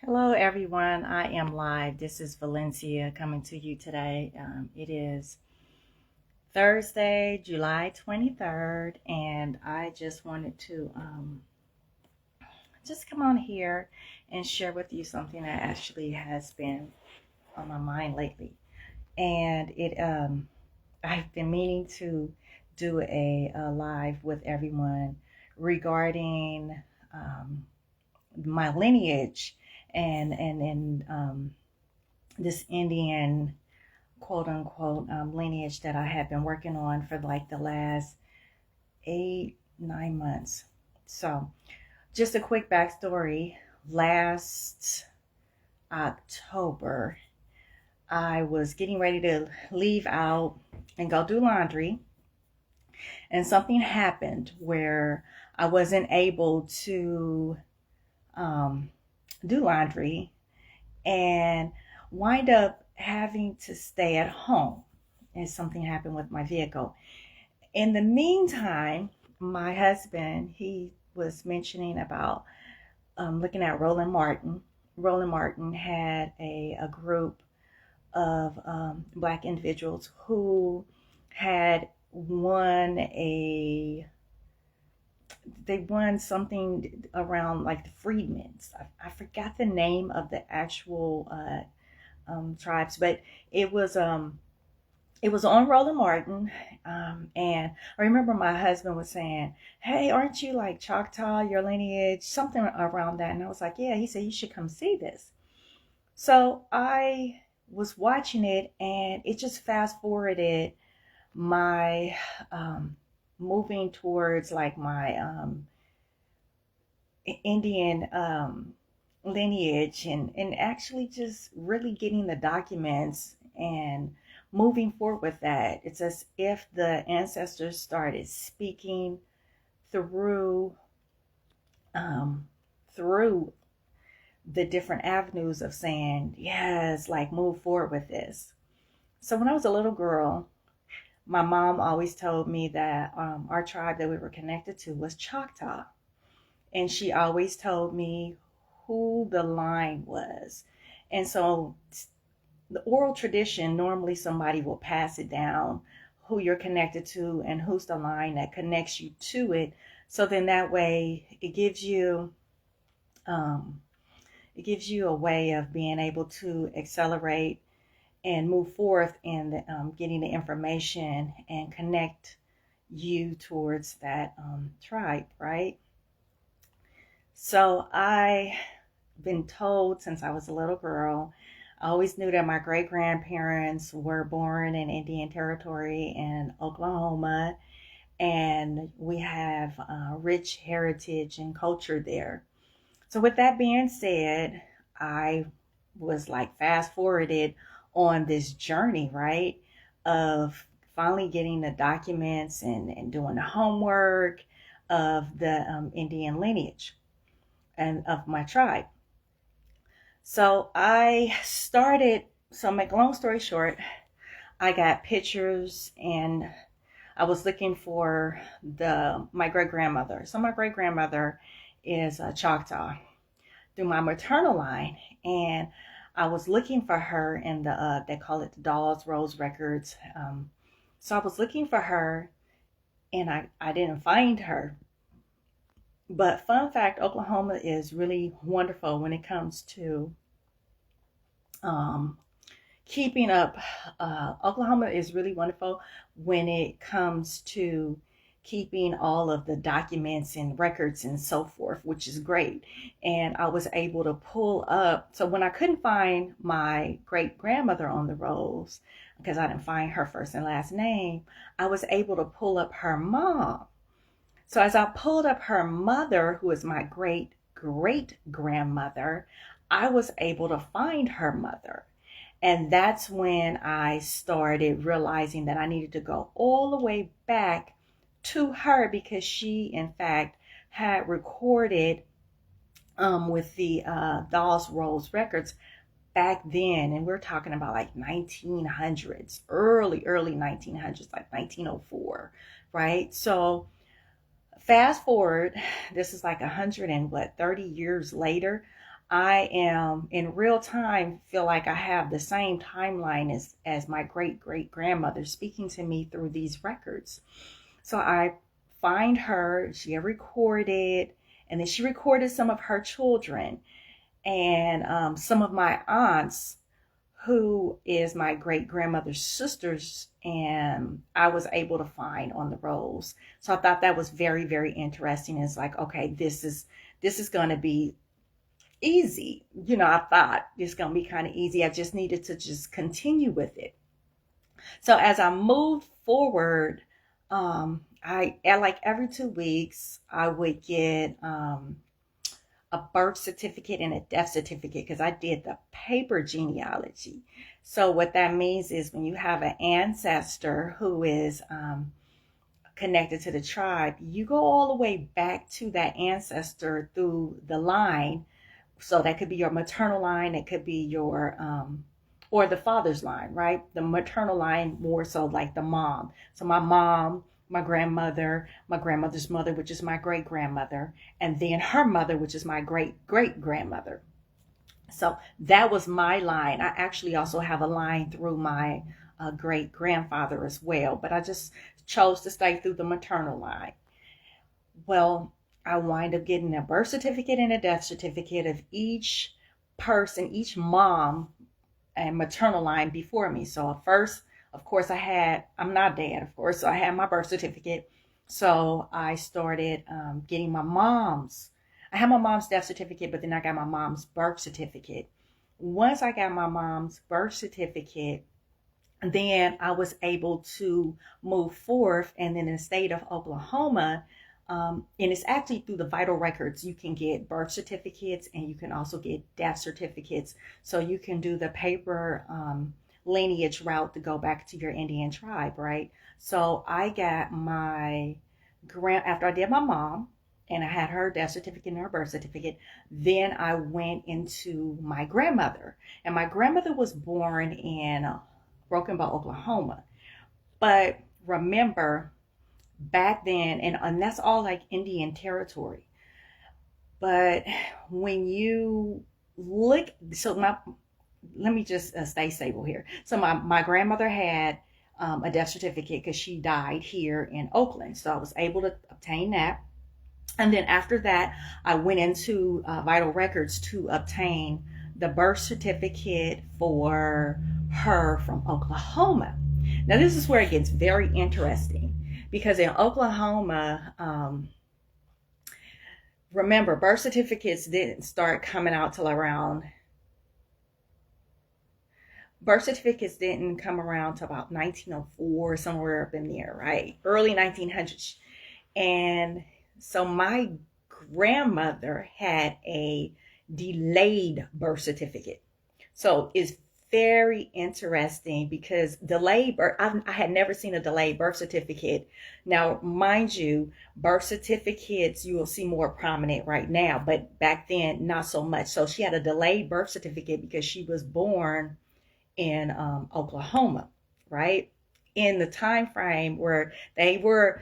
Hello, everyone. I am live. This is Valencia coming to you today. It is Thursday, July 23rd, and I just wanted to just come on here and share with you something that actually has been on my mind lately. And I've been meaning to do a live with everyone regarding my lineage and this Indian quote unquote lineage that I have been working on for like the last 8, 9 months. So, just a quick backstory. Last October, I was getting ready to leave out and go do laundry, and something happened where I wasn't able to um, do laundry and wind up having to stay at home. And something happened with my vehicle. In the meantime, my husband, he was mentioning about looking at Roland Martin. Roland Martin had a group of Black individuals who had won they won something around like the Freedmen's. I forgot the name of the actual tribes, but it was um it was on Roland Martin. And I remember my husband was saying, "Hey, aren't you like Choctaw, your lineage?" Something around that. And I was like, "Yeah." He said, "You should come see this." So I was watching it, and it just fast forwarded my moving towards like my Indian lineage, and actually just really getting the documents and moving forward with that. It's as if the ancestors started speaking through um, through the different avenues of saying, yes, like move forward with this. So when I was a little girl, my mom always told me that our tribe that we were connected to was Choctaw. And she always told me who the line was. And so the oral tradition, normally somebody will pass it down who you're connected to and who's the line that connects you to it. So then that way um, it gives you a way of being able to accelerate and move forth in getting the information and connect you towards that tribe, right? So I been told since I was a little girl. I always knew that my great grandparents were born in Indian Territory in Oklahoma, and we have rich heritage and culture there. So, with that being said, I was like fast forwarded on this journey, right? Of finally getting the documents and doing the homework of the Indian lineage and of my tribe. So make a long story short, I got pictures and I was looking for my great grandmother. So my great grandmother is a Choctaw through my maternal line, and I was looking for her in they call it the Dawes Rose Records. So I was looking for her, and I didn't find her. But fun fact, Oklahoma is really wonderful when it comes to um, keeping up. Oklahoma is really wonderful when it comes to keeping all of the documents and records and so forth, which is great. And I was able to pull up. So when I couldn't find my great grandmother on the rolls, because I didn't find her first and last name, I was able to pull up her mom. So as I pulled up her mother, who is my great great grandmother, I was able to find her mother. And that's when I started realizing that I needed to go all the way back to her, because she, in fact, had recorded with the Dawes Rose Records back then. And we're talking about like 1900s, early 1900s, like 1904, right? So fast forward, this is like 130 years later. I am in real time feel like I have the same timeline as my great great grandmother speaking to me through these records. So I find her, she had recorded, and then she recorded some of her children and some of my aunts, who is my great grandmother's sisters, and I was able to find on the rolls. So I thought that was very, very interesting. It's like, okay, this is going to be easy. I thought it's going to be kind of easy. I just needed to just continue with it. So as I moved forward, I at like every 2 weeks I would get a birth certificate and a death certificate because I did the paper genealogy. So what that means is when you have an ancestor who is connected to the tribe, you go all the way back to that ancestor through the line. So that could be your maternal line, it could be your or the father's line, right? The maternal line more so like the mom. So my mom, my grandmother, my grandmother's mother, which is my great grandmother, and then her mother, which is my great great grandmother. So that was my line. I actually also have a line through my great grandfather as well, but I just chose to stay through the maternal line. Well, I wind up getting a birth certificate and a death certificate of each person, each mom and maternal line before me. So at first, of course, I'm not dead, of course, so I had my birth certificate. So I started getting I had my mom's death certificate, but then I got my mom's birth certificate. Once I got my mom's birth certificate, then I was able to move forth. And then in the state of Oklahoma, and it's actually through the vital records, you can get birth certificates and you can also get death certificates. So you can do the paper lineage route to go back to your Indian tribe, right? So I got after I did my mom and I had her death certificate and her birth certificate, then I went into my grandmother. And my grandmother was born in Broken Bow, Oklahoma. But remember, back then, and that's all like Indian territory. But when you look, let me just stay stable here. So my grandmother had a death certificate because she died here in Oakland. So I was able to obtain that. And then after that, I went into Vital Records to obtain the birth certificate for her from Oklahoma. Now, this is where it gets very interesting because in Oklahoma, remember, birth certificates didn't start coming out till around, birth certificates didn't come around till about 1904, somewhere up in there, right? Early 1900s. And so my grandmother had a delayed birth certificate. So it's very interesting because I had never seen a delayed birth certificate. Now, mind you, birth certificates you will see more prominent right now, but back then not so much. So she had a delayed birth certificate because she was born in Oklahoma, right? In the time frame where they were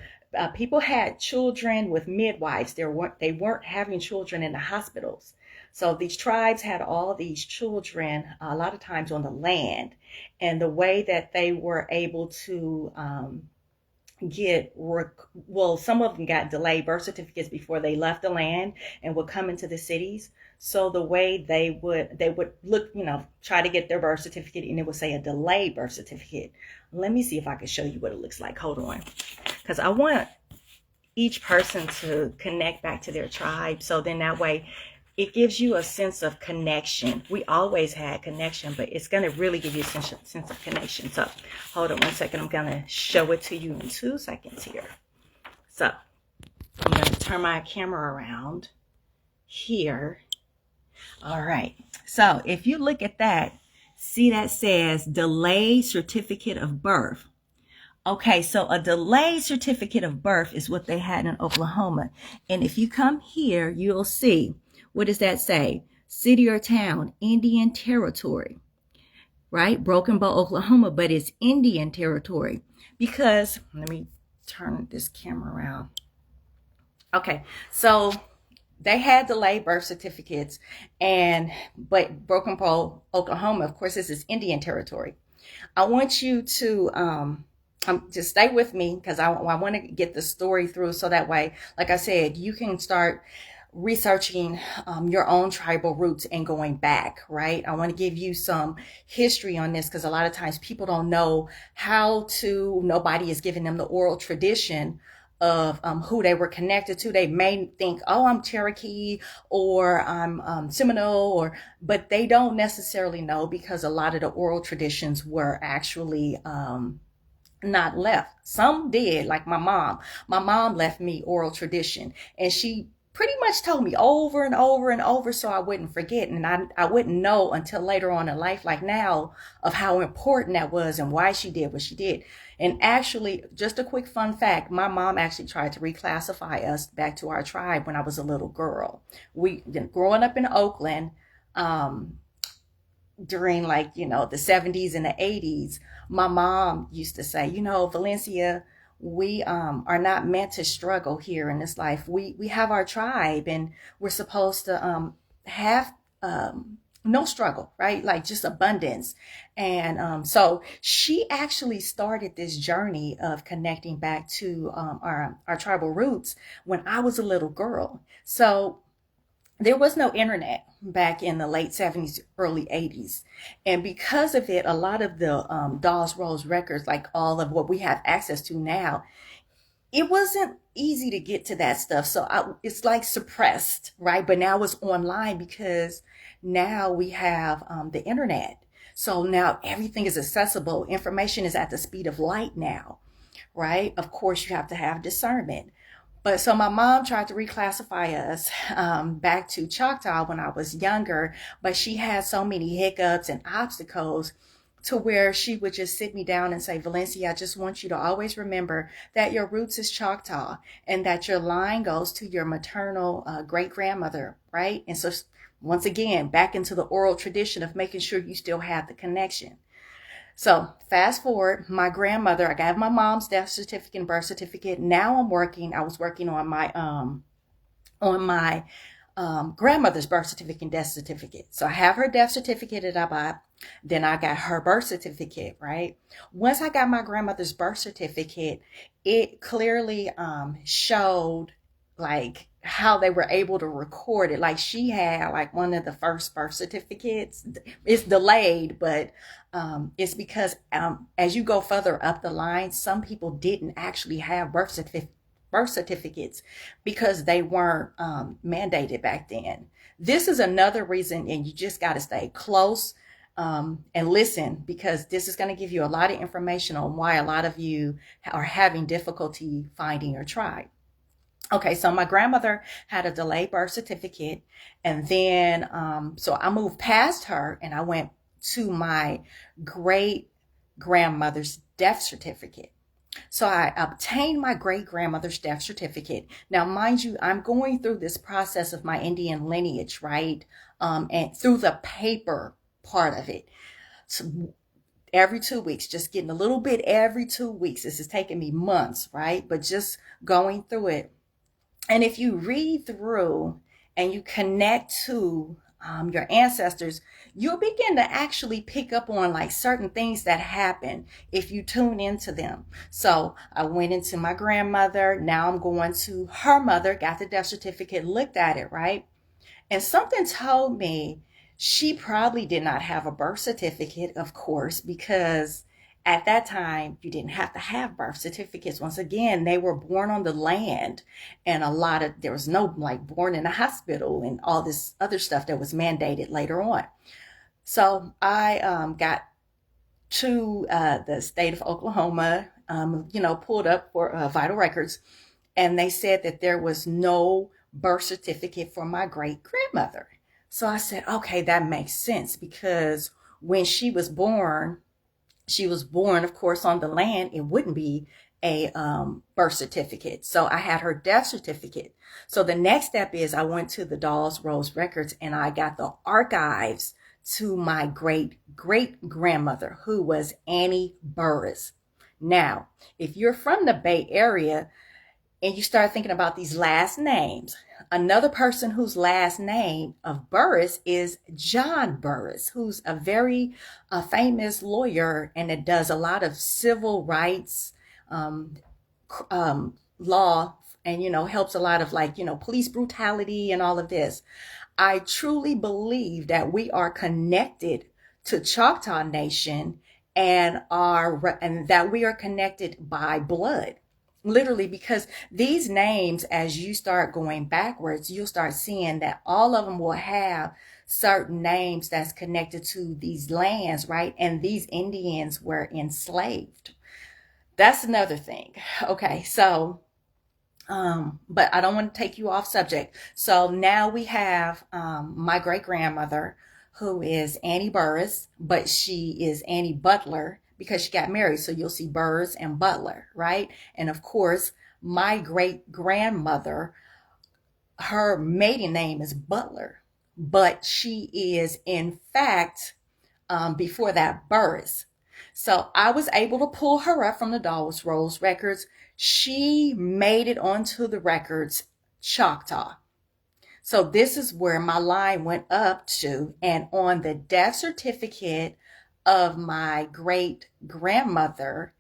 people had children with midwives. They weren't having children in the hospitals. So these tribes had all these children a lot of times on the land. And the way that they were able to some of them got delayed birth certificates before they left the land and would come into the cities. So the way they would look, try to get their birth certificate, and it would say a delayed birth certificate. Let me see if I can show you what it looks like. Hold on. Because I want each person to connect back to their tribe. So then that way it gives you a sense of connection. We always had connection, but it's going to really give you a sense of connection. So hold on 1 second. I'm going to show it to you in 2 seconds here. So I'm going to turn my camera around here. All right. So if you look at that, see that says delayed certificate of birth. Okay, so a delayed certificate of birth is what they had in Oklahoma. And if you come here, you'll see, what does that say? City or town, Indian territory, right? Broken Bow, Oklahoma, but it's Indian territory because, let me turn this camera around. Okay, so they had delayed birth certificates, but Broken Bow, Oklahoma, of course, this is Indian territory. I want you to just stay with me because I want to get the story through so that way, like I said, you can start researching your own tribal roots and going back, right? I want to give you some history on this because a lot of times people don't know nobody is giving them the oral tradition of who they were connected to. They may think, oh, I'm Cherokee or I'm Seminole, but they don't necessarily know because a lot of the oral traditions were actually not left. Some did, like my mom. My mom left me oral tradition, and she pretty much told me over and over and over so I wouldn't forget. And I wouldn't know until later on in life, like now, of how important that was and why she did what she did. And actually, just a quick fun fact, my mom actually tried to reclassify us back to our tribe when I was a little girl. Growing up in Oakland, during the 70s and the 80s, my mom used to say, Valencia, we are not meant to struggle here in this life. We have our tribe, and we're supposed to have no struggle, right? Like just abundance. And so she actually started this journey of connecting back to our tribal roots when I was a little girl. So there was no internet back in the late 70s, early 80s. And because of it, a lot of the Dawes Rose records, like all of what we have access to now, it wasn't easy to get to that stuff. So it's like suppressed, right? But now it's online because now we have the internet. So now everything is accessible. Information is at the speed of light now, right? Of course, you have to have discernment. But so my mom tried to reclassify us back to Choctaw when I was younger, but she had so many hiccups and obstacles to where she would just sit me down and say, Valencia, I just want you to always remember that your roots is Choctaw and that your line goes to your maternal great-grandmother, right? And so once again, back into the oral tradition of making sure you still have the connection. So fast forward, my grandmother, I got my mom's death certificate and birth certificate. Now I was working on my grandmother's birth certificate and death certificate. So I have her death certificate that I bought. Then I got her birth certificate, right? Once I got my grandmother's birth certificate, it clearly showed like how they were able to record it. Like she had like one of the first birth certificates. It's delayed, but it's because as you go further up the line, some people didn't actually have birth certificates because they weren't mandated back then. This is another reason, and you just got to stay close and listen, because this is going to give you a lot of information on why a lot of you are having difficulty finding your tribe. Okay, so my grandmother had a delayed birth certificate, and then so I moved past her and I went to my great grandmother's death certificate. So I obtained my great grandmother's death certificate. Now, mind you, I'm going through this process of my Indian lineage, right? And through the paper part of it. So every 2 weeks, just getting a little bit every 2 weeks. This is taking me months, right? But just going through it. And if you read through and you connect to your ancestors, you'll begin to actually pick up on like certain things that happen if you tune into them. So I went into my grandmother. Now I'm going to her mother, got the death certificate, looked at it, right? And something told me she probably did not have a birth certificate, of course, because at that time, you didn't have to have birth certificates. Once again, they were born on the land, and there was no like born in a hospital and all this other stuff that was mandated later on. So I got to the state of Oklahoma, pulled up for vital records, and they said that there was no birth certificate for my great grandmother. So I said, okay, that makes sense, because when she was born, of course, on the land. It wouldn't be a birth certificate. So I had her death certificate. So the next step is I went to the Dawes Rose records and I got the archives to my great grandmother, who was Annie Burris. Now, if you're from the Bay Area and you start thinking about these last names. Another person whose last name of Burris is John Burris, who's a very famous lawyer and it does a lot of civil rights um, law, and helps a lot of, like, police brutality and all of this. I truly believe that we are connected to Choctaw Nation, and that we are connected by blood. Literally, because these names, as you start going backwards, you'll start seeing that all of them will have certain names that's connected to these lands, right? And these Indians were enslaved. That's another thing. Okay, so but I don't want to take you off subject. So now we have my great grandmother, who is Annie Burris, but she is Annie Butler because she got married. So you'll see Burris and Butler, right? And of course, my great grandmother, her maiden name is Butler, but she is in fact before that Burris. So I was able to pull her up from the Dawes Rolls records. She made it onto the records Choctaw. So this is where my line went up to. And on the death certificate of my great grandmother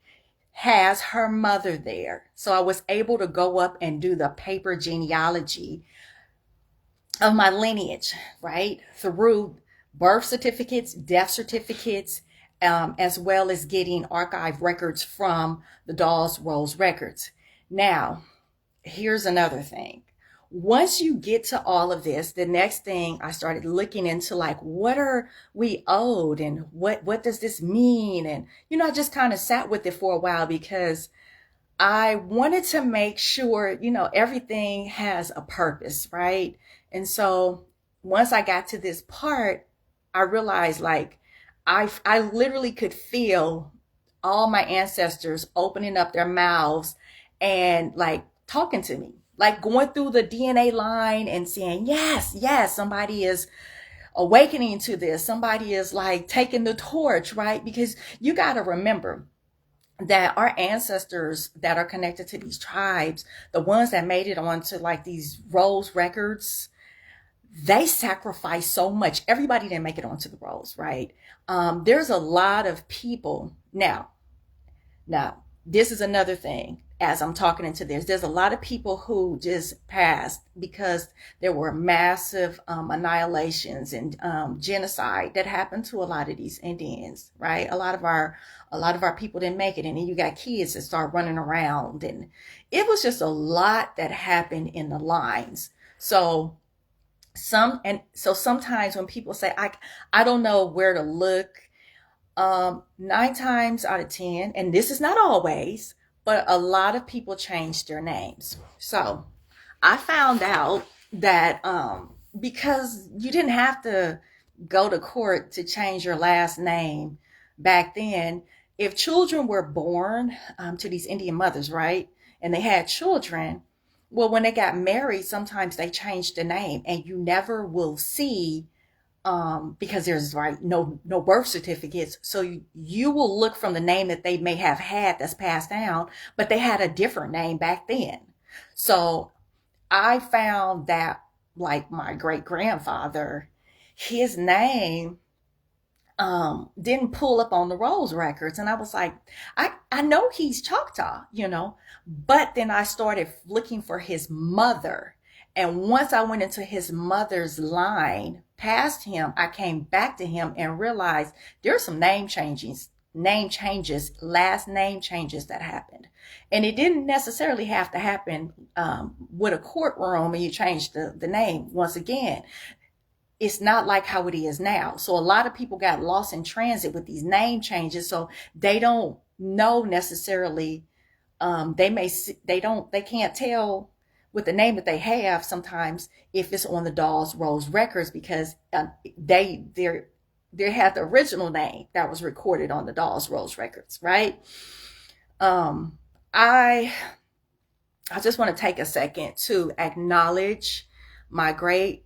has her mother there. So I was able to go up and do the paper genealogy of my lineage, right? Through birth certificates, death certificates, as well as getting archive records from the Dawes Rolls records. Now, here's another thing. Once you get to all of this, the next thing I started looking into, like, what are we owed and what does this mean? And, I just kind of sat with it for a while because I wanted to make sure, everything has a purpose, right? And so once I got to this part, I realized, like, I literally could feel all my ancestors opening up their mouths and, like, talking to me, like going through the DNA line and saying, yes, yes, somebody is awakening to this. Somebody is, like, taking the torch, right? Because you got to remember that our ancestors that are connected to these tribes, the ones that made it onto, like, these rolls records, they sacrificed so much. Everybody didn't make it onto the rolls, right? There's a lot of people now. This is another thing. As I'm talking into this, there's a lot of people who just passed because there were massive annihilations and genocide that happened to a lot of these Indians, right? A lot of our people didn't make it, and then you got kids that start running around, and it was just a lot that happened in the lines. So sometimes when people say, I don't know where to look, 9 times out of 10, and this is not always, but a lot of people changed their names. So I found out that because you didn't have to go to court to change your last name back then, if children were born to these Indian mothers, right, and they had children, well, when they got married, sometimes they changed the name, and you never will see, because there's, right, no birth certificates. So you will look from the name that they may have had that's passed down, but they had a different name back then. So I found that, like, my great grandfather, his name didn't pull up on the rolls records, and I was like, I know he's Choctaw, but then I started looking for his mother, and once I went into his mother's line past him, I came back to him and realized there's some name changes, last name changes that happened. And it didn't necessarily have to happen with a courtroom and you change the name. Once again, it's not like how it is now. So a lot of people got lost in transit with these name changes. So they don't know necessarily, they can't tell with the name that they have sometimes if it's on the Dawes Rolls records, because they had the original name that was recorded on the Dawes Rolls records, right? I just want to take a second to acknowledge my great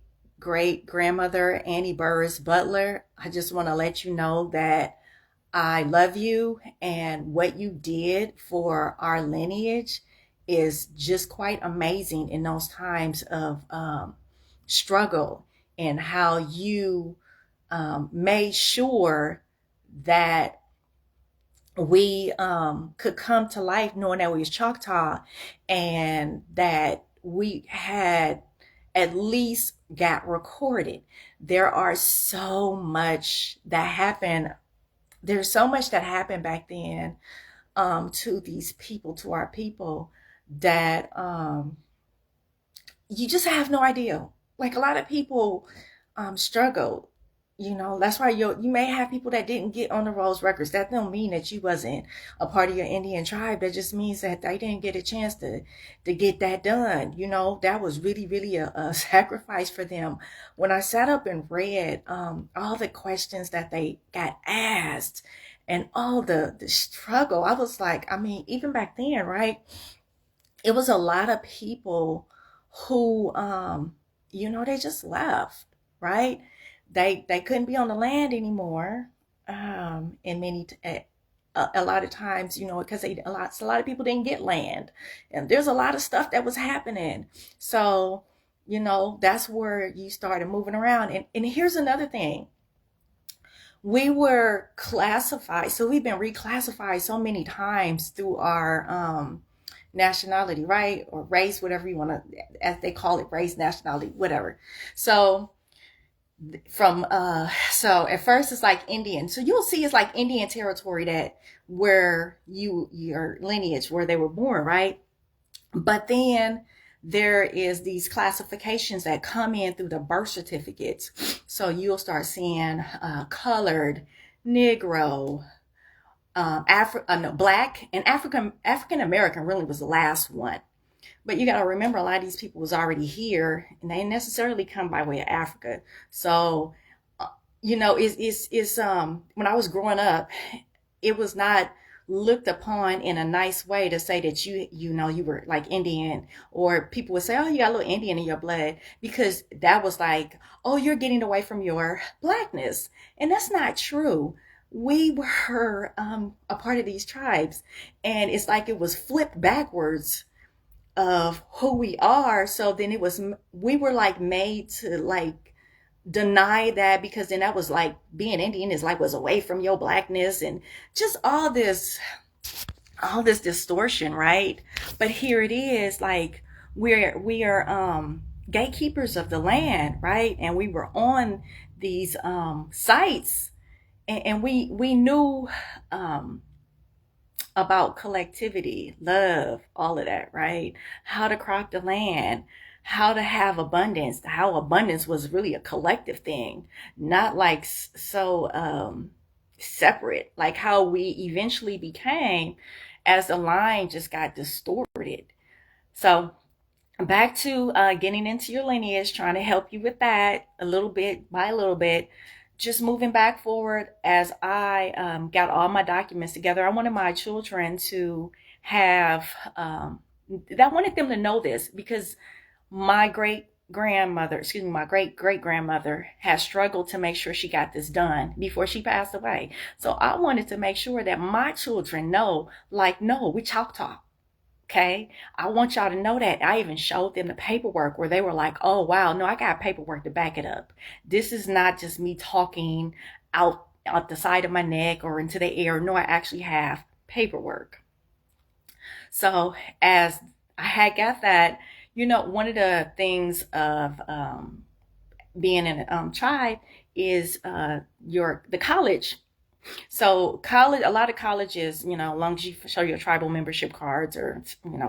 grandmother, Annie Burris Butler. I just want to let you know that I love you, and what you did for our lineage is just quite amazing in those times of struggle, and how you made sure that we could come to life knowing that we was Choctaw, and that we had at least got recorded. There are so much that happened. There's so much that happened back then to these people, to our people, that you just have no idea. Like, a lot of people struggle. That's why you may have people that didn't get on the rolls records. That don't mean that you wasn't a part of your Indian tribe. That just means that they didn't get a chance to get that done. That was really, really a sacrifice for them. When I sat up and read all the questions that they got asked, and all the struggle, I was like, I mean, even back then, right? It was a lot of people who, they just left, right? They couldn't be on the land anymore. And a lot of times, because a lot of people didn't get land, and there's a lot of stuff that was happening. So, that's where you started moving around. And here's another thing. We were classified, so we've been reclassified so many times through our nationality, right? Or race, whatever you want to, as they call it, race, nationality, whatever. So so at first it's like Indian. So you'll see it's like Indian territory, that where your lineage, where they were born, right? But then there is these classifications that come in through the birth certificates. So you'll start seeing colored, Negro, Black, and African American really was the last one. But you got to remember, a lot of these people was already here, and they didn't necessarily come by way of Africa. So, it's when I was growing up, it was not looked upon in a nice way to say that you were like Indian, or people would say, oh, you got a little Indian in your blood, because that was like, oh, you're getting away from your Blackness. And that's not true. We were a part of these tribes, and it's like it was flipped backwards of who we are. So then we were like made to like deny that, because then that was like being Indian is like was away from your Blackness, and just all this distortion, right? But here it is, like we are gatekeepers of the land, right? And we were on these sites, and we knew about collectivity, love, all of that, right? How to crop the land, how to have abundance, how abundance was really a collective thing, not like so separate, like how we eventually became as the line just got distorted. So back to getting into your lineage, trying to help you with that a little bit by a little bit. Just moving back forward, as I got all my documents together, I wanted my children to have, I wanted them to know this, because my great great grandmother has struggled to make sure she got this done before she passed away. So I wanted to make sure that my children know, like, no, we Choctaw. Okay. I want y'all to know that. I even showed them the paperwork where they were like, oh, wow, no, I got paperwork to back it up. This is not just me talking out the side of my neck or into the air. No, I actually have paperwork. So as I had got that, one of the things of being in a tribe is the college. So college, a lot of colleges, as long as you show your tribal membership cards or,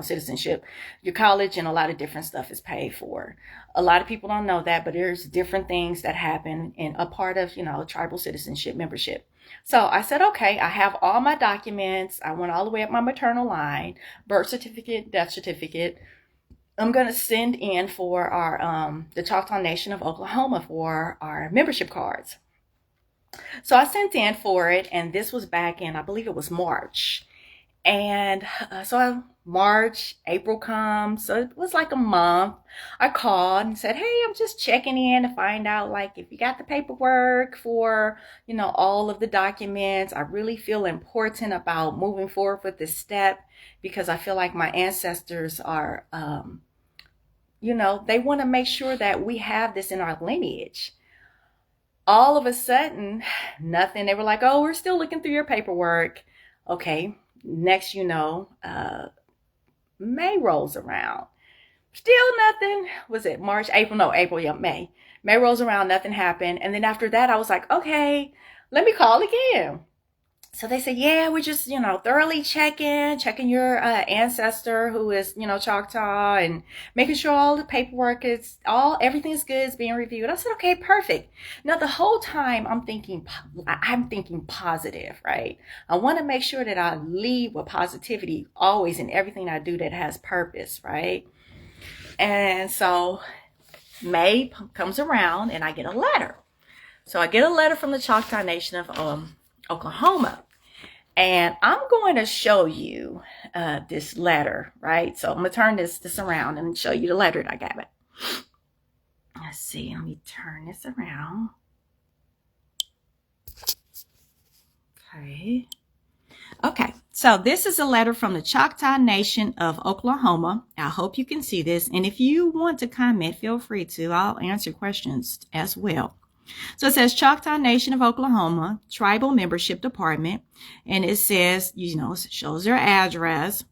citizenship, your college and a lot of different stuff is paid for. A lot of people don't know that, but there's different things that happen in a part of, tribal citizenship membership. So I said, okay, I have all my documents. I went all the way up my maternal line, birth certificate, death certificate. I'm going to send in for our, the Choctaw Nation of Oklahoma for our membership cards. So I sent in for it, and this was back in, I believe it was March. And so March, April comes. So it was like a month. I called and said, hey, I'm just checking in to find out like if you got the paperwork for, all of the documents. I really feel important about moving forward with this step because I feel like my ancestors are, they want to make sure that we have this in our lineage. All of a sudden, nothing. They were like, oh, we're still looking through your paperwork. Okay. Next, May rolls around. Still nothing. Was it March, April? No, April, yeah, May. May rolls around, nothing happened. And then after that, I was like, okay, let me call again. So they said, yeah, we're just, thoroughly checking your ancestor who is, Choctaw, and making sure all the paperwork everything is good, is being reviewed. I said, okay, perfect. Now the whole time I'm thinking positive, right? I want to make sure that I lead with positivity always in everything I do that has purpose, right? And so May comes around and I get a letter. So I get a letter from the Choctaw Nation of Oklahoma. And I'm going to show you this letter, right? So I'm going to turn this around and show you the letter that I got. Let's see. Let me turn this around. Okay. So this is a letter from the Choctaw Nation of Oklahoma. I hope you can see this. And if you want to comment, feel free to. I'll answer questions as well. So it says Choctaw Nation of Oklahoma, Tribal Membership Department. And it says, it shows their address.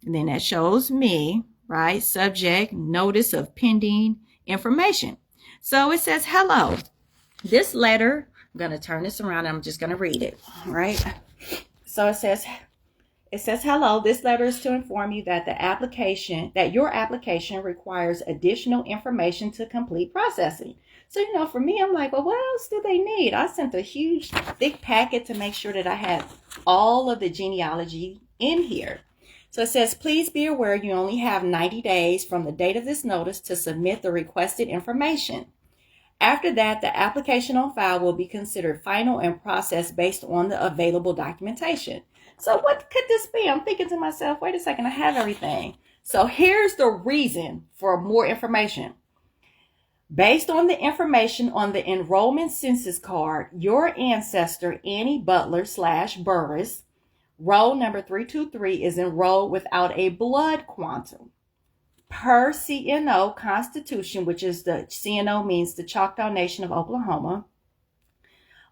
And then that shows me, right? Subject, notice of pending information. So it says, hello. This letter, I'm going to turn this around and I'm just going to read it, right? So it says, hello, this letter is to inform you that your application requires additional information to complete processing. So, for me, I'm like, well, what else do they need? I sent a huge, thick packet to make sure that I had all of the genealogy in here. So it says, please be aware you only have 90 days from the date of this notice to submit the requested information. After that, the application on file will be considered final and processed based on the available documentation. So what could this be? I'm thinking to myself, wait a second, I have everything. So here's the reason for more information. Based on the information on the enrollment census card, your ancestor, Annie Butler / Burris, roll number 323, is enrolled without a blood quantum. Per CNO Constitution, which is the CNO means the Choctaw Nation of Oklahoma,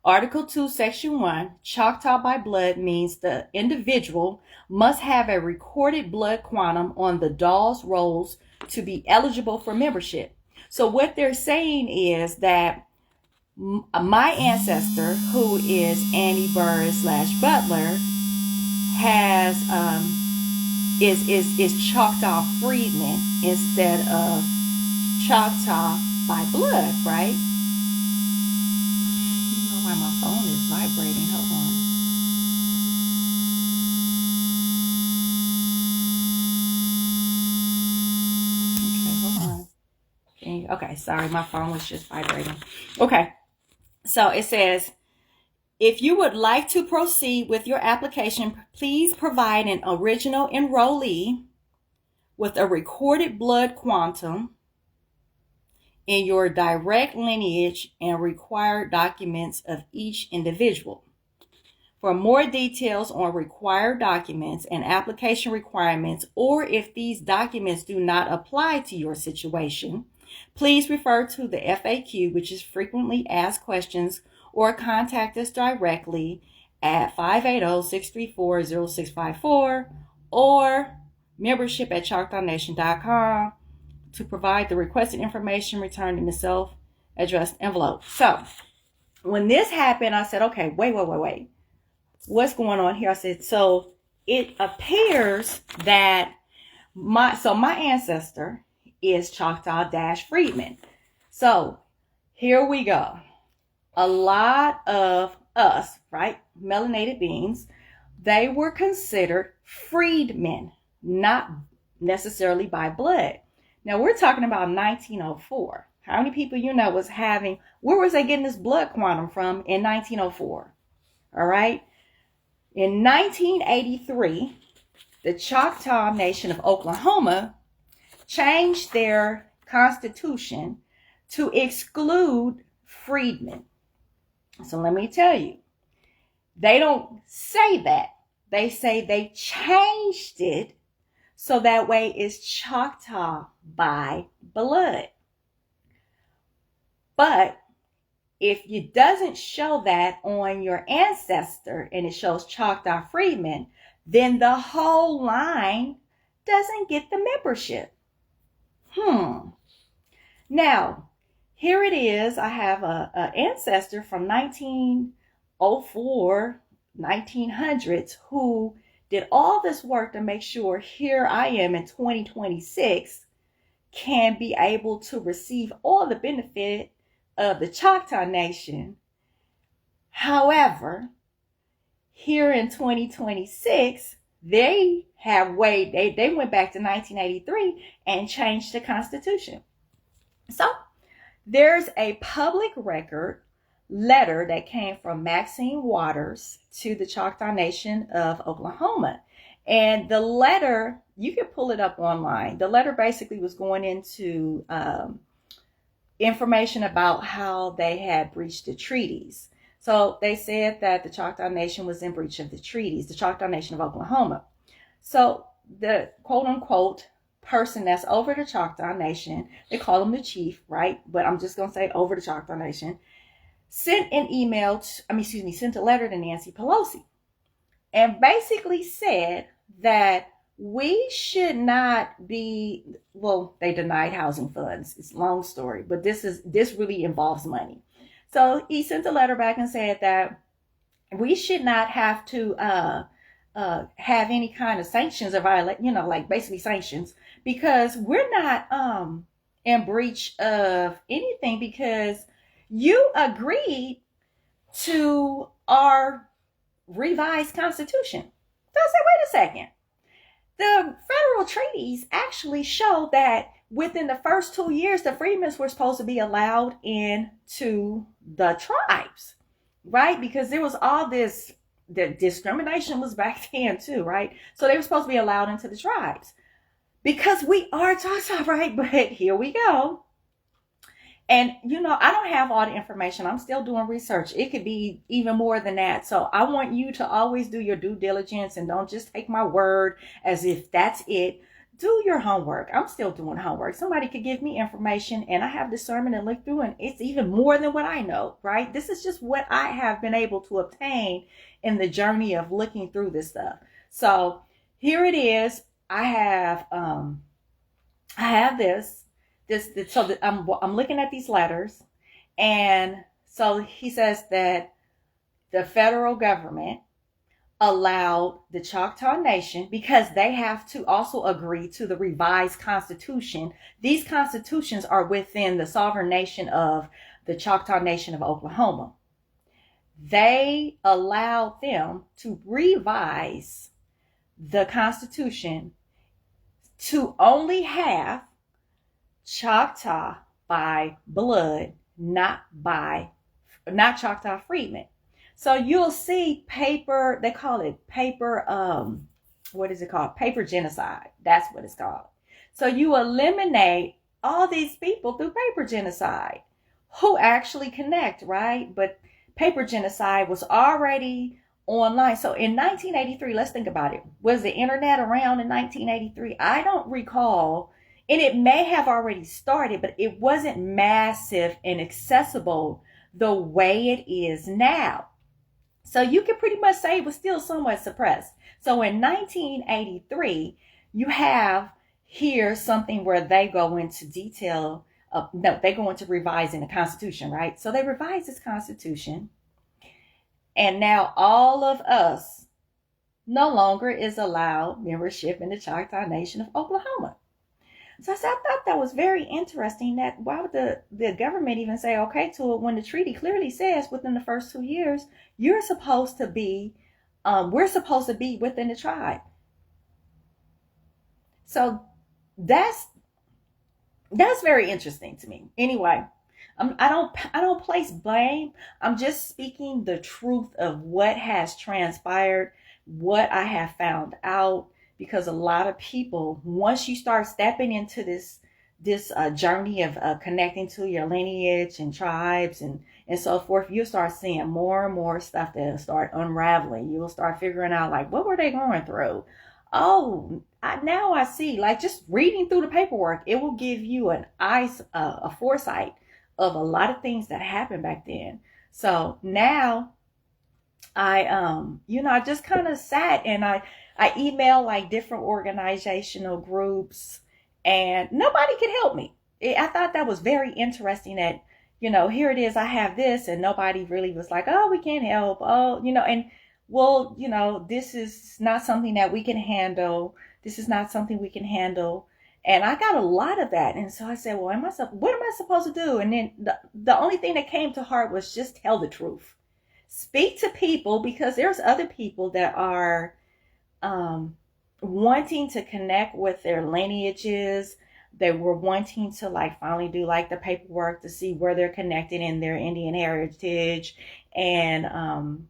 Article 2, Section 1, Choctaw by blood means the individual must have a recorded blood quantum on the Dawes rolls to be eligible for membership. So what they're saying is that my ancestor, who is Annie Burris / Butler, has is Choctaw freedman instead of Choctaw by blood, right? I don't know why my phone is vibrating. Hold on. Okay, sorry, my phone was just vibrating. Okay, so it says, if you would like to proceed with your application, please provide an original enrollee with a recorded blood quantum in your direct lineage and required documents of each individual. For more details on required documents and application requirements, or if these documents do not apply to your situation, please refer to the FAQ, which is frequently asked questions, or contact us directly at 580-634-0654 or membership@choctawnation.com to provide the requested information returned in the self-addressed envelope. So when this happened, I said, okay, wait. What's going on here? I said, so it appears that my ancestor is Choctaw - freedman. So here we go. A lot of us, right, melanated beings, they were considered freedmen, not necessarily by blood. Now we're talking about 1904. How many people where was they getting this blood quantum from in 1904? All right. In 1983, the Choctaw Nation of Oklahoma changed their constitution to exclude freedmen. So let me tell you, they don't say that. They say they changed it so that way it's Choctaw by blood. But if it doesn't show that on your ancestor and it shows Choctaw freedmen, then the whole line doesn't get the membership. Now, here it is. I have an ancestor from 1904, 1900s who did all this work to make sure here I am in 2026 can be able to receive all the benefit of the Choctaw Nation. However, here in 2026, they went back to 1983 and changed the Constitution. So there's a public record letter that came from Maxine Waters to the Choctaw Nation of Oklahoma. And the letter, you can pull it up online. The letter basically was going into information about how they had breached the treaties. So they said that the Choctaw Nation was in breach of the treaties, the Choctaw Nation of Oklahoma. So the quote unquote person that's over the Choctaw Nation, they call him the chief, right? But I'm just going to say over the Choctaw Nation, sent a letter to Nancy Pelosi and basically said that we should not be, well, they denied housing funds. It's a long story, but this really involves money. So he sent a letter back and said that we should not have to have any kind of sanctions or like basically sanctions, because we're not in breach of anything because you agreed to our revised constitution. So I said, wait a second. The federal treaties actually show that within the first 2 years, the freedmen were supposed to be allowed into the tribes, right? Because there was all this, the discrimination was back then too, right? So they were supposed to be allowed into the tribes because we are Choctaw, right? But here we go. And, I don't have all the information. I'm still doing research. It could be even more than that. So I want you to always do your due diligence and don't just take my word as if that's it. Do your homework. I'm still doing homework. Somebody could give me information and I have discernment and look through, and it's even more than what I know, right? This is just what I have been able to obtain in the journey of looking through this stuff. So here it is. I have this. So I'm looking at these letters, and so he says that the federal government allowed the Choctaw Nation, because they have to also agree to the revised constitution. These constitutions are within the sovereign nation of the Choctaw Nation of Oklahoma. They allowed them to revise the constitution to only have Choctaw by blood, not Choctaw freedmen. So you'll see paper, they call it paper, what is it called? Paper genocide. That's what it's called. So you eliminate all these people through paper genocide who actually connect, right? But paper genocide was already online. So in 1983, let's think about it. Was the internet around in 1983? I don't recall. And it may have already started, but it wasn't massive and accessible the way it is now. So you can pretty much say it was still somewhat suppressed. So in 1983, you have here something where they go into detail. They go into revising the Constitution, right? So they revised this Constitution. And now all of us no longer is allowed membership in the Choctaw Nation of Oklahoma. So I thought that was very interesting. That why would the government even say okay to it when the treaty clearly says within the first 2 years we're supposed to be within the tribe. So that's very interesting to me. Anyway, I don't place blame. I'm just speaking the truth of what has transpired, what I have found out, because a lot of people, once you start stepping into this journey of connecting to your lineage and tribes and so forth, you'll start seeing more and more stuff that'll start unraveling. You'll start figuring out, like, what were they going through? Oh, now I see. Like, just reading through the paperwork, it will give you a foresight of a lot of things that happened back then. So now I just kind of sat and I emailed like different organizational groups, and nobody could help me. I thought that was very interesting that, here it is, I have this, and nobody really was like, oh, we can't help. Oh, and well, this is not something that we can handle. This is not something we can handle. And I got a lot of that. And so I said, well, what am I supposed to do? And then the only thing that came to heart was just tell the truth. Speak to people, because there's other people that are wanting to connect with their lineages. They were wanting to like finally do like the paperwork to see where they're connected in their Indian heritage, and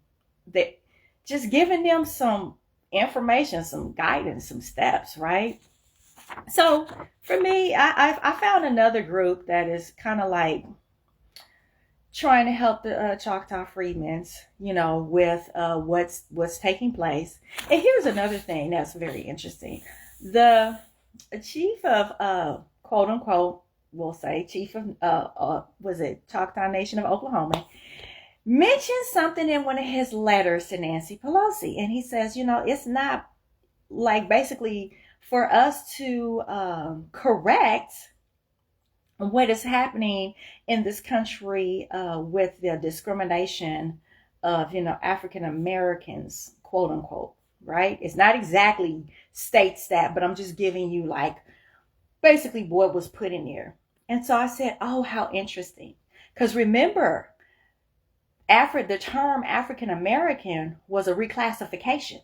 they just giving them some information, some guidance, some steps, right? So for me, I found another group that is kind of like trying to help the Choctaw Freedmen's, with what's taking place. And here's another thing that's very interesting. The chief of quote unquote, we'll say chief of was it Choctaw Nation of Oklahoma, mentioned something in one of his letters to Nancy Pelosi, and he says, it's not like basically for us to correct what is happening in this country with the discrimination of, African Americans, quote unquote, right? It's not exactly states that, but I'm just giving you like basically what was put in there. And so I said, oh, how interesting. Because remember, the term African American was a reclassification.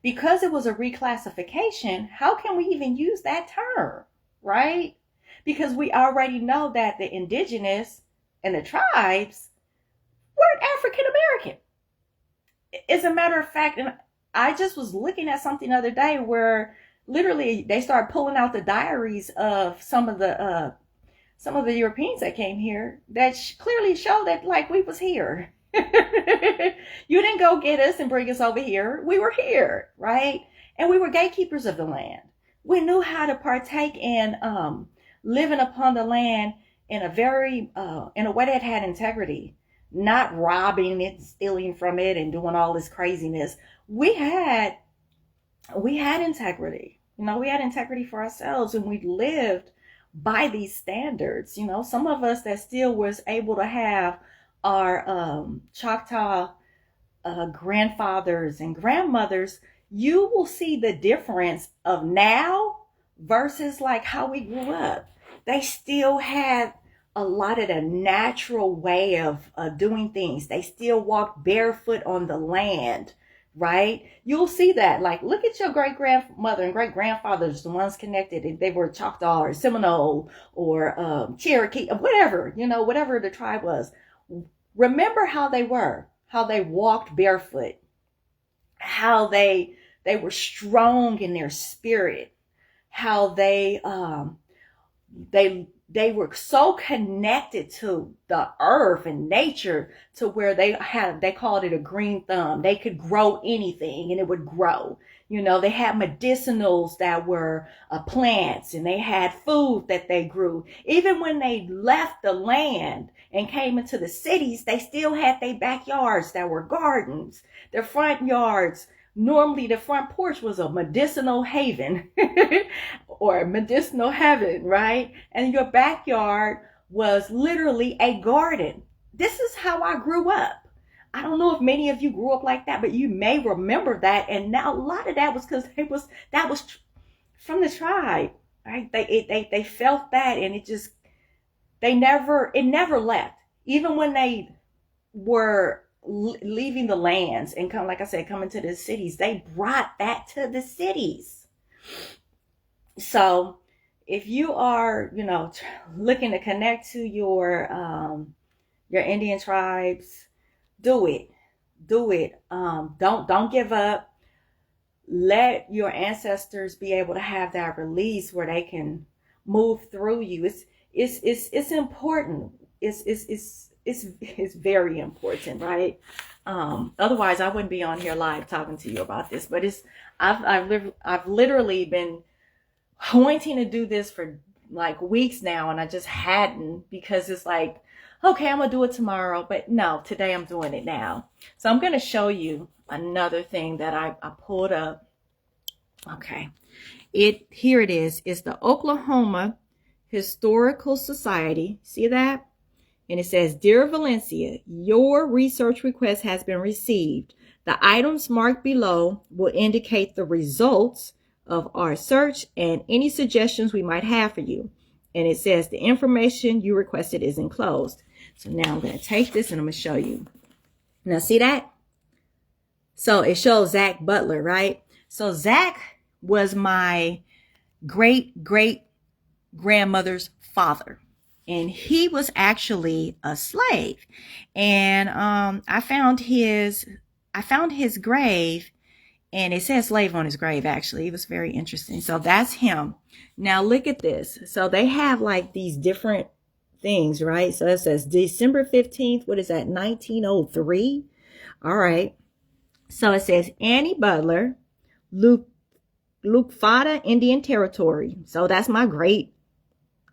Because it was a reclassification, how can we even use that term, right? Because we already know that the indigenous and the tribes weren't African American. As a matter of fact, and I just was looking at something the other day where literally they started pulling out the diaries of some of the Europeans that came here that clearly show that like we was here. You didn't go get us and bring us over here. We were here, right? And we were gatekeepers of the land. We knew how to partake in living upon the land in a very in a way that had integrity, not robbing it, stealing from it, and doing all this craziness. We had integrity. We had integrity for ourselves, and we lived by these standards. Some of us that still was able to have our Choctaw grandfathers and grandmothers, you will see the difference of now versus like how we grew up. They still had a lot of the natural way of doing things. They still walked barefoot on the land, right? You'll see that. Like, look at your great grandmother and great grandfathers, the ones connected, if they were Choctaw or Seminole or Cherokee, whatever, whatever the tribe was. Remember how they were, how they walked barefoot, how they were strong in their spirit, how they were so connected to the earth and nature to where they called it a green thumb. They could grow anything and it would grow. They had medicinals that were plants, and they had food that they grew. Even when they left the land and came into the cities, they still had their backyards that were gardens. Their front yards, normally the front porch was a medicinal haven or a medicinal heaven, right? And your backyard was literally a garden. This is how I grew up. I don't know if many of you grew up like that, but you may remember that. And now a lot of that was because that was from the tribe, right? They felt that, and it never left. Even when they were leaving the lands and coming to the cities, they brought that to the cities. So if you are, looking to connect to your Indian tribes, do it. Don't give up. let your ancestors be able to have that release where they can move through you. It's important. It's very important, right? Otherwise I wouldn't be on here live talking to you about this. But I've literally been wanting to do this for like weeks now, and I just hadn't, because it's like, okay, I'm gonna do it tomorrow, but no, today I'm doing it now. So I'm gonna show you another thing that I pulled up. Okay, here it is. It's the Oklahoma Historical Society. See that? And it says, Dear Valencia, your research request has been received. The items marked below will indicate the results of our search and any suggestions we might have for you. And it says the information you requested is enclosed. So now I'm going to take this and I'm going to show you. Now see that? So it shows Zach Butler, right? So Zach was my great grandmother's father. And he was actually a slave. And I found his grave, and it says slave on his grave, actually. It was very interesting. So that's him. Now look at this. So they have like these different things, right? So it says December 15th. What is that? 1903. All right. So it says Annie Butler, Lukfata Indian Territory. So that's my great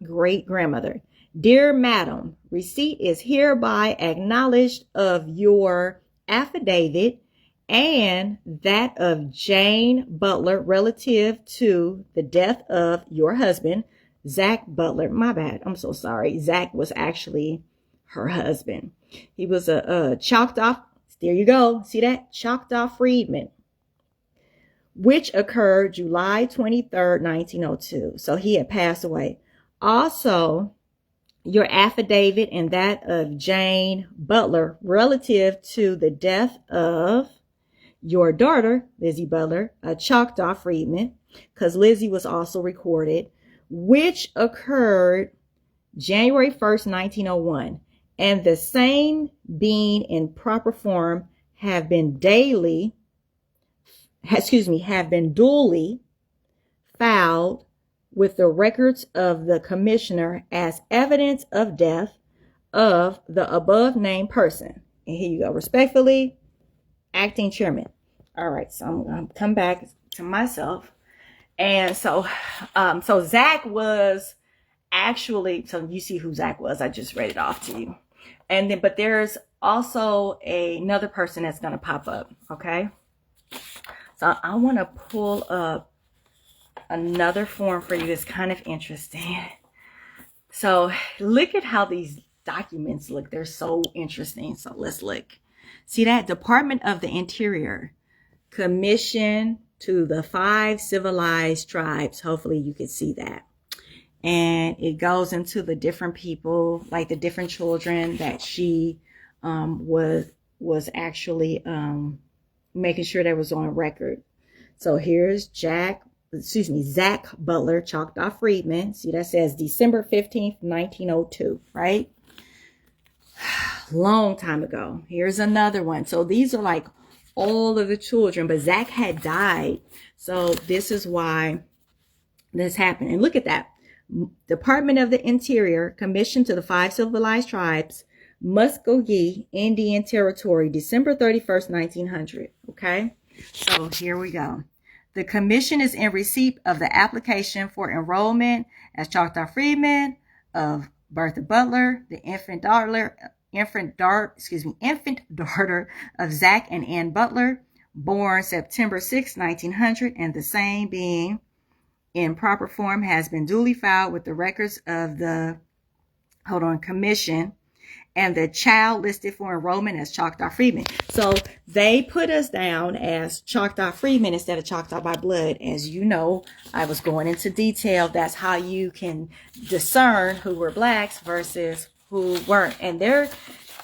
grandmother. Dear Madam, receipt is hereby acknowledged of your affidavit and that of Jane Butler relative to the death of your husband, Zach Butler. My bad. I'm so sorry. Zach was actually her husband. He was a Choctaw. There you go. See that? Choctaw freedman, which occurred July 23rd, 1902. So he had passed away. Also, your affidavit and that of Jane Butler relative to the death of your daughter, Lizzie Butler, a Choctaw freedman, because Lizzie was also recorded, which occurred January 1st, 1901. And the same being in proper form have been duly filed with the records of the commissioner as evidence of death of the above named person. And here you go. Respectfully, acting chairman. All right. So I'm going to come back to myself. And so Zach was actually, so you see who Zach was. I just read it off to you. And then, but there's also another person that's going to pop up. Okay. So I want to pull up another form for you that's kind of interesting. So look at how these documents look. They're so interesting. So let's look. See that? Department of the Interior, commission to the 5 civilized tribes. Hopefully you can see that. And it goes into the different people, like the different children that she was actually making sure that was on record. So here's Zach Butler, Choctaw freedman. See, that says December 15th, 1902, right? Long time ago. Here's another one. So these are like all of the children, but Zach had died. So this is why this happened. And look at that. Department of the Interior, commission to the 5 civilized tribes, Muskogee Indian Territory, December 31st, 1900. Okay. So here we go. The commission is in receipt of the application for enrollment as Choctaw freedmen of Bertha Butler, the infant daughter of Zach and Ann Butler, born September 6, 1900, and the same being in proper form has been duly filed with the records of the commission, and the child listed for enrollment as Choctaw freedmen. So they put us down as Choctaw freedmen instead of Choctaw by blood. As you know, I was going into detail. That's how you can discern who were blacks versus who weren't. And there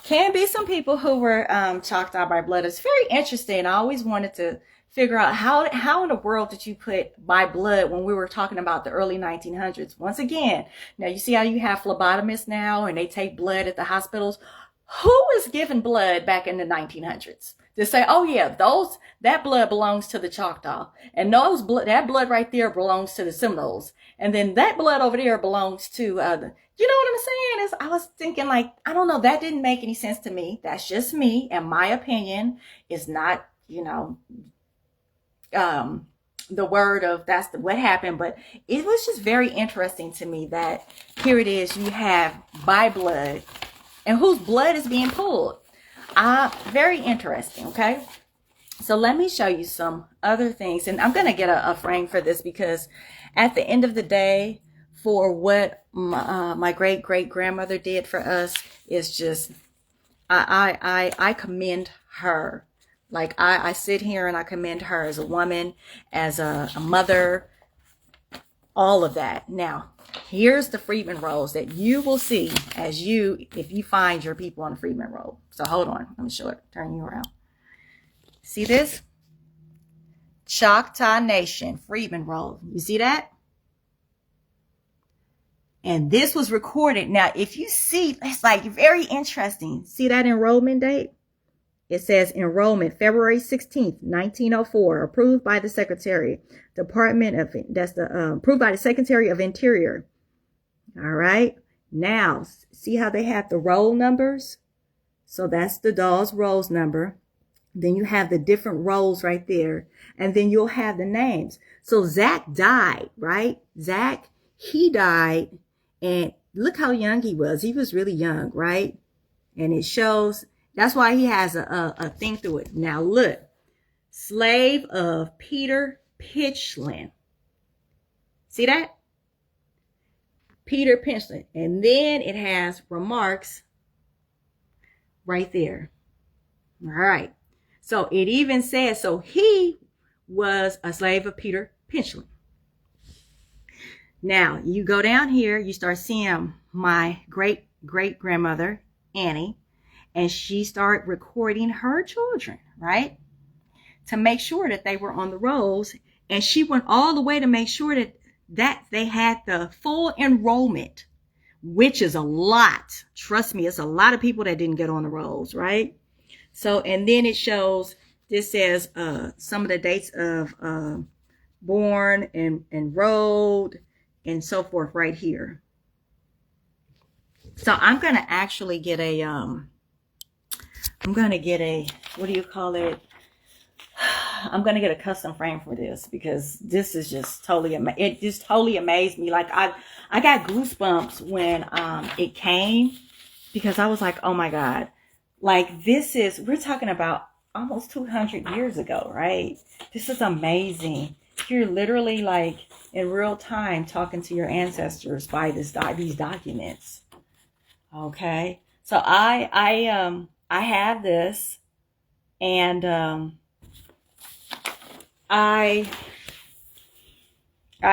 can be some people who were Choctaw by blood. It's very interesting. I always wanted to figure out how in the world did you put by blood when we were talking about the early 1900s. Once again, now you see how you have phlebotomists now and they take blood at the hospitals. Who was giving blood back in the 1900s? to say, oh yeah, that blood belongs to the Choctaw, and that blood right there belongs to the Seminoles, and then that blood over there belongs to you know what I'm saying? I was thinking, like, I don't know, that didn't make any sense to me. That's just me, and my opinion is not, um, the word of what happened, but it was just very interesting to me that here it is, you have by blood, and whose blood is being pulled. Very interesting. Okay, so let me show you some other things, and I'm gonna get a frame for this, because at the end of the day, for what my great grandmother did for us is just, I commend her. Like, I sit here and I commend her as a woman, as a mother, all of that. Now, here's the Freedman rolls that you will see if you find your people on the Freedman roll. So hold on, let me show it, turn you around. See this? Choctaw Nation Freedman roll. You see that? And this was recorded. Now, if you see, it's like very interesting. See that enrollment date? It says enrollment February 16th, 1904, approved by the Secretary, approved by the Secretary of Interior. All right. Now, see how they have the roll numbers? So that's the Dawes Rolls number. Then you have the different rolls right there. And then you'll have the names. So Zach died, right? Zach, he died. And look how young he was. He was really young, right? And it shows, that's why he has a thing through it. Now look, slave of Peter Pitchlynn. See that? Peter Pitchlynn. And then it has remarks right there. All right. So it even says, so he was a slave of Peter Pitchlynn. Now, you go down here, you start seeing my great grandmother, Annie, and she started recording her children, right? To make sure that they were on the rolls. And she went all the way to make sure that they had the full enrollment, which is a lot. Trust me, it's a lot of people that didn't get on the rolls, right? So, and then it shows, this says some of the dates of born and enrolled and so forth right here. So I'm going to actually get what do you call it? I'm going to get a custom frame for this, because this is just it just totally amazed me. Like, I got goosebumps when it came, because I was like, oh my God, like, we're talking about almost 200 years ago, right? This is amazing. You're literally, like, in real time talking to your ancestors by these documents. Okay. So I have this, and I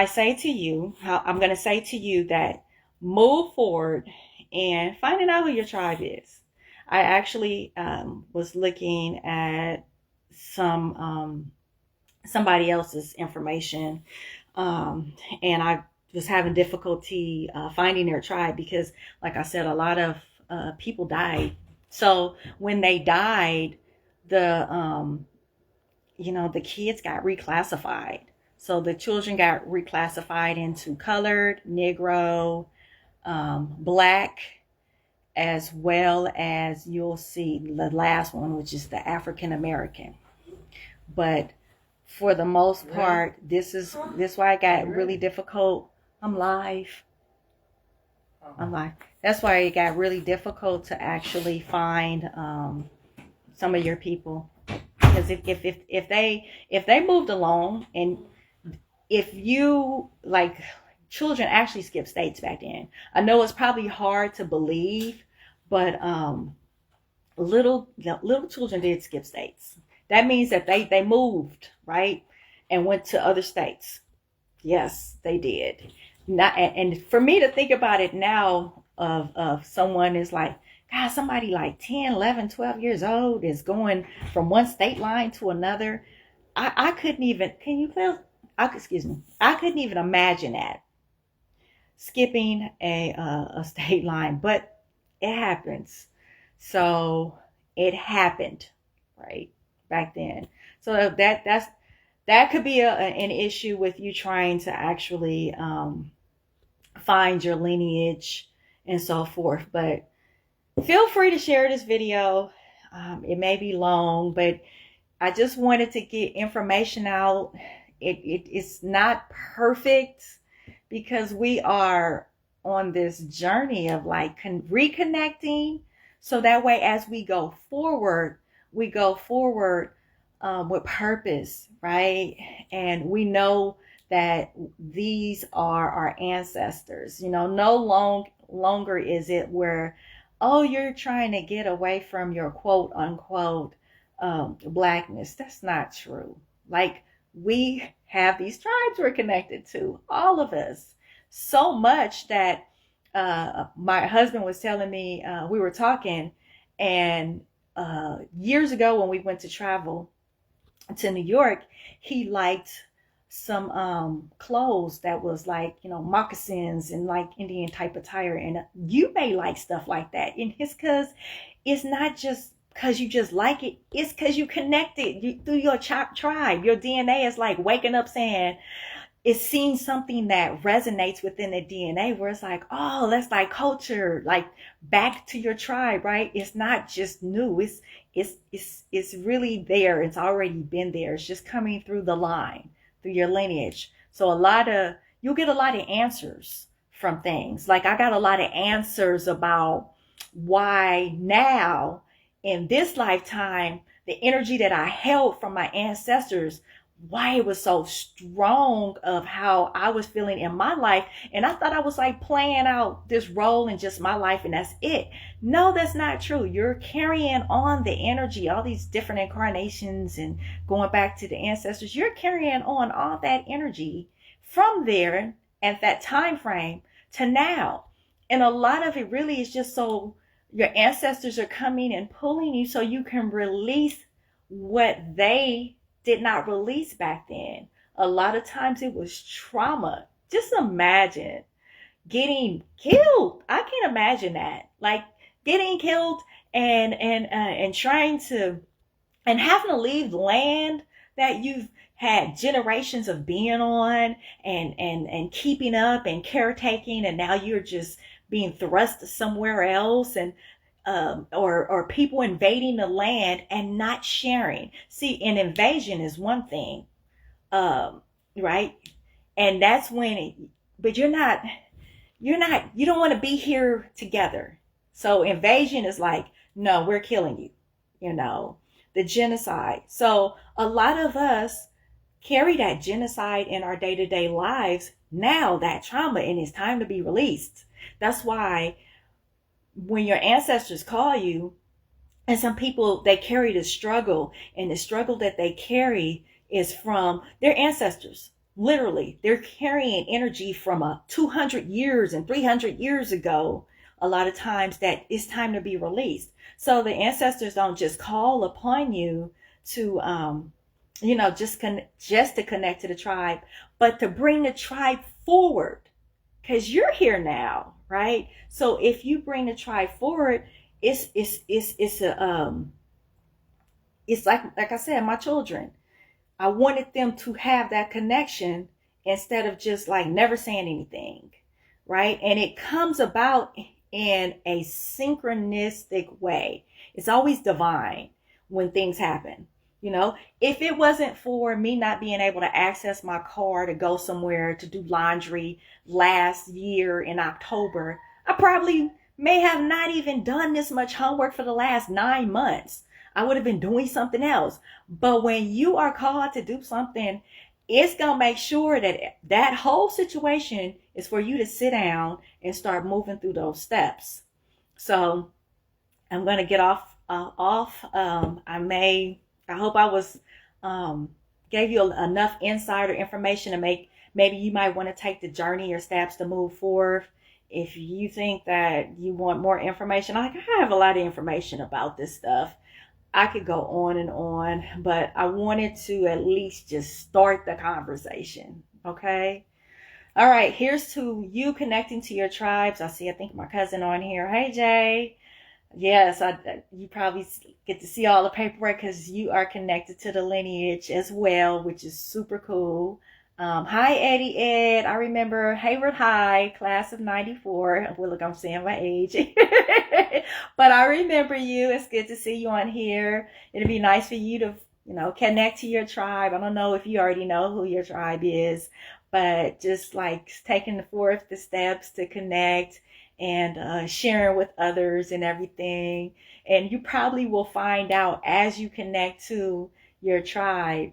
say to you, I'm going to say to you that move forward and finding out who your tribe is. I actually was looking at somebody else's information, and I was having difficulty finding their tribe, because, like I said, a lot of people died. So when they died, the kids got reclassified. So the children got reclassified into colored, Negro, Black, as well as, you'll see the last one, which is the African American. But for the most part, this why it got really difficult. I'm live. That's why it got really difficult to actually find some of your people, because if they moved along, and if you, like, children actually skipped states back then. I know it's probably hard to believe, but little children did skip states. That means that they moved, right, and went to other states. Yes, they did. And for me to think about it now, of someone is like, God, somebody like 10, 11, 12 years old is going from one state line to another. I couldn't even, I couldn't even imagine that, skipping a state line, but it happens. So it happened, right? back then. So that could be an issue with you trying to actually find your lineage and so forth. But feel free to share this video. It may be long, but I just wanted to get information out. It's not perfect because we are on this journey of like reconnecting. So that way, as we go forward with purpose, right? And we know that these are our ancestors. You know, no longer is it where, oh, you're trying to get away from your quote unquote blackness. That's not true. Like, we have these tribes we're connected to, all of us, so much that my husband was telling me, we were talking, and years ago when we went to travel to New York, he liked some clothes that was like, you know, moccasins and like Indian type attire. And you may like stuff like that. And it's because it's not just because you just like it, it's because you connected through your tribe. Your DNA is like waking up saying, it's seeing something that resonates within the DNA where it's like, oh, that's like culture, like back to your tribe, right? It's not just new. It's really there. It's already been there. It's just coming through the line, through your lineage. So you'll get a lot of answers from things. Like, I got a lot of answers about why now in this lifetime, the energy that I held from my ancestors, why it was so strong of how I was feeling in my life. And I thought I was like playing out this role in just my life and that's it. No, that's not true. You're carrying on the energy, all these different incarnations and going back to the ancestors. You're carrying on all that energy from there at that time frame to now. And a lot of it really is just so your ancestors are coming and pulling you so you can release what they did not release back then. A lot of times it was trauma. Just imagine getting killed. I can't imagine that. Like getting killed and trying to and having to leave the land that you've had generations of being on and keeping up and caretaking, and now you're just being thrust somewhere else, and or people invading the land and not sharing. See, an invasion is one thing, right? And that's when but you don't want to be here together. So invasion is like, no, we're killing you, you know, the genocide. So a lot of us carry that genocide in our day-to-day lives now, that trauma, and it's time to be released. That's why when your ancestors call you, and some people, they carry the struggle, and the struggle that they carry is from their ancestors. Literally, they're carrying energy from 200 years and 300 years ago, a lot of times, that it's time to be released. So the ancestors don't just call upon you to, just to connect to the tribe, but to bring the tribe forward, because you're here now, right? So if you bring the tribe forward, it's like I said, my children, I wanted them to have that connection instead of just like never saying anything, right? And it comes about in a synchronistic way. It's always divine when things happen. You know, if it wasn't for me not being able to access my car to go somewhere to do laundry last year in October, I probably may have not even done this much homework for the last 9 months. I would have been doing something else. But when you are called to do something, it's going to make sure that that whole situation is for you to sit down and start moving through those steps. So I'm going to get off. I hope I was gave you enough insider information to maybe you might want to take the journey or steps to move forward. If you think that you want more information, I have a lot of information about this stuff. I could go on and on, but I wanted to at least just start the conversation. Okay. All right. Here's to you connecting to your tribes. I think my cousin on here. Hey, Jay. Yes, you probably get to see all the paperwork because you are connected to the lineage as well, which is super cool. Hi, Eddie Ed. I remember Hayward High, class of 94. Well, look, I'm saying my age. But I remember you. It's good to see you on here. It'd be nice for you to, connect to your tribe. I don't know if you already know who your tribe is, but just like taking the steps to connect and sharing with others and everything. And you probably will find out as you connect to your tribe,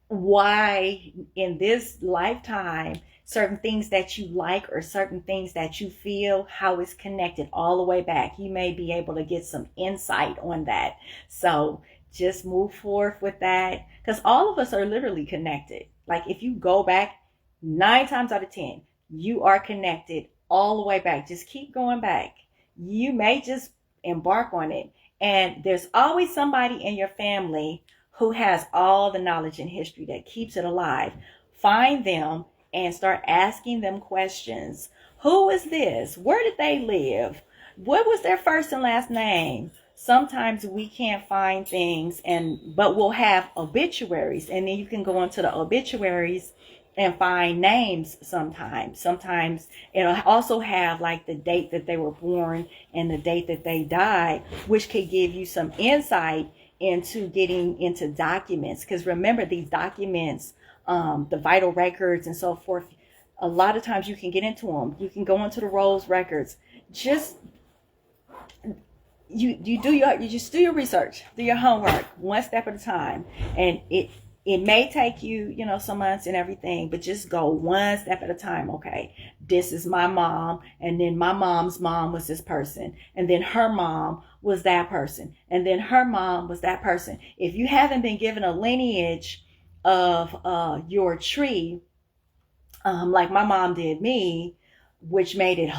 why in this lifetime certain things that you like or certain things that you feel, how it's connected all the way back. You may be able to get some insight on that. So just move forth with that, because all of us are literally connected. Like if you go back 9 times out of 10, you are connected all the way back. Just keep going back. You may just embark on it, and there's always somebody in your family who has all the knowledge and history that keeps it alive. Find them and start asking them questions. Who is this? Where did they live? What was their first and last name? Sometimes we can't find things, but we'll have obituaries, and then you can go into the obituaries and find names. Sometimes it'll also have like the date that they were born and the date that they died, which could give you some insight into getting into documents. Because remember, these documents, the vital records and so forth, a lot of times you can get into them. You can go into the rolls records. Just you just do your research, do your homework, one step at a time. And it may take you, some months and everything, but just go one step at a time. Okay, this is my mom, and then my mom's mom was this person, and then her mom was that person, and then her mom was that person. If you haven't been given a lineage of your tree, like my mom did me, which made it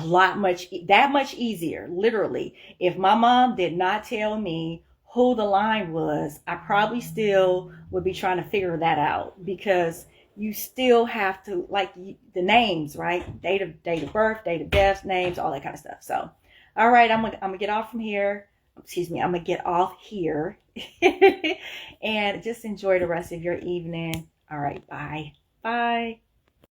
that much easier. Literally, if my mom did not tell me who the line was, I probably still would be trying to figure that out, because you still have to, like, the names, right? Date of birth, date of death, names, all that kind of stuff. So, all right, I'm gonna get off from here. Excuse me, I'm gonna get off here and just enjoy the rest of your evening. All right, bye. Bye.